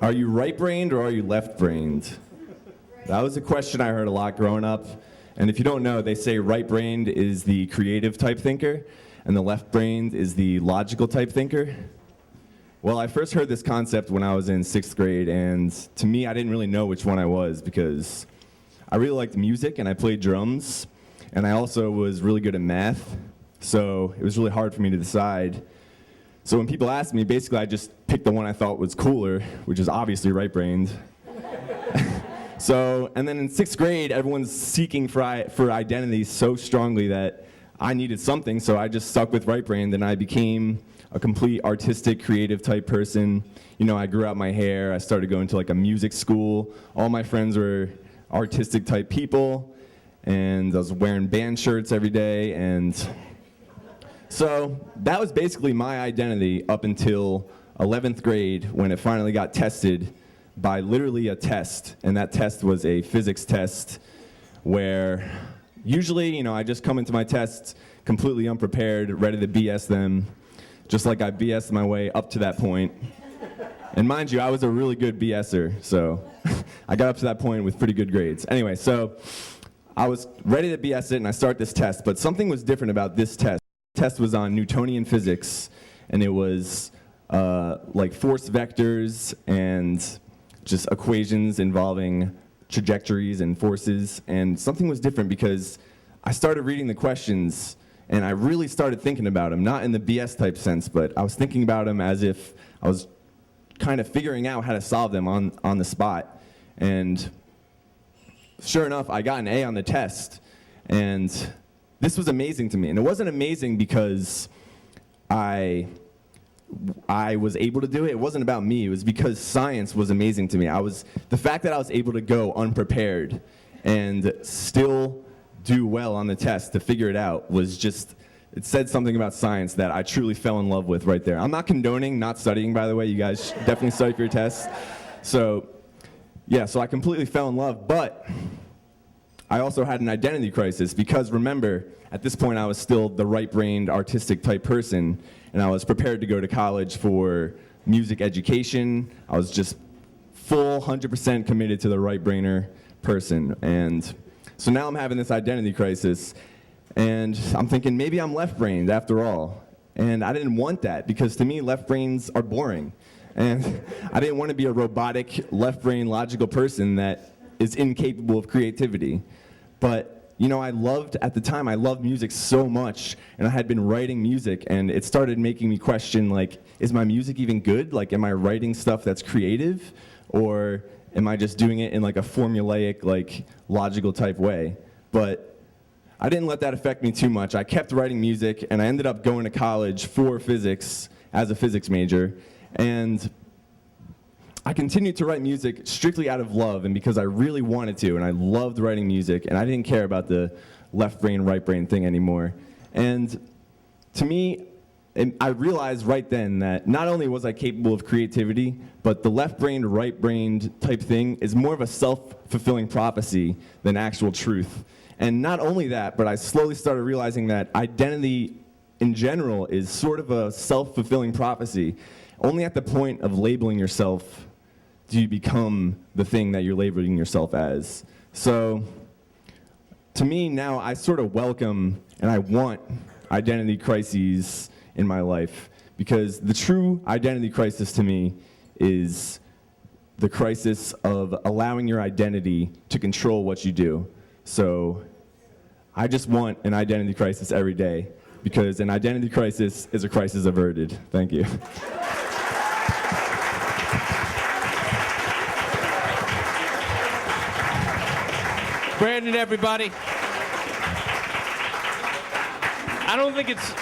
Are you right-brained or are you left-brained? That was a question I heard a lot growing up. And if you don't know, they say right-brained is the creative type thinker, and the left-brained is the logical type thinker. Well, I first heard this concept when I was in 6th grade, and to me, I didn't really know which one I was because I really liked music and I played drums, and I also was really good at math, so it was really hard for me to decide. So when people asked me, basically I just picked the one I thought was cooler, which is obviously right-brained. And then in 6th grade, everyone's seeking for identity so strongly that I needed something, so I just stuck with right-brained, and I became a complete artistic, creative type person. You know, I grew out my hair, I started going to like a music school. All my friends were artistic type people, and I was wearing band shirts every day, and so that was basically my identity up until 11th grade when it finally got tested by literally a test, and that test was a physics test where usually, you know, I just come into my tests completely unprepared, ready to BS them, just like I BS'd my way up to that point. And mind you, I was a really good BSer, so I got up to that point with pretty good grades. Anyway, so I was ready to BS it, and I start this test, but something was different about this test. The test was on Newtonian physics, and it was like force vectors and just equations involving trajectories and forces, and something was different because I started reading the questions and I really started thinking about them, not in the BS type sense, but I was thinking about them as if I was kind of figuring out how to solve them on the spot. And sure enough, I got an A on the test, and this was amazing to me. And it wasn't amazing because I was able to do it. It wasn't about me. It was because science was amazing to me. The fact that I was able to go unprepared and still do well on the test to figure it out was just, it said something about science that I truly fell in love with right there. I'm not condoning not studying, by the way. You guys should definitely study for your tests. So yeah, so I completely fell in love, but I also had an identity crisis because remember, at this point I was still the right-brained artistic type person, and I was prepared to go to college for music education. I was just full 100% committed to the right-brainer person. And so now I'm having this identity crisis, and I'm thinking maybe I'm left-brained after all. And I didn't want that because to me left brains are boring. And I didn't want to be a robotic left-brain logical person that is incapable of creativity. But you know, at the time I loved music so much, and I had been writing music, and it started making me question, like, is my music even good? Like, am I writing stuff that's creative, or am I just doing it in like a formulaic, like, logical type way? But I didn't let that affect me too much. I kept writing music, and I ended up going to college for physics as a physics major, and I continued to write music strictly out of love and because I really wanted to, and I loved writing music, and I didn't care about the left brain, right brain thing anymore. And to me, I realized right then that not only was I capable of creativity, but the left-brained, right-brained type thing is more of a self-fulfilling prophecy than actual truth. And not only that, but I slowly started realizing that identity in general is sort of a self-fulfilling prophecy. Only at the point of labeling yourself do you become the thing that you're labeling yourself as. So to me now, I sort of welcome and I want identity crises in my life, because the true identity crisis to me is the crisis of allowing your identity to control what you do. So I just want an identity crisis every day, because an identity crisis is a crisis averted. Thank you. Brandon, everybody. I don't think it's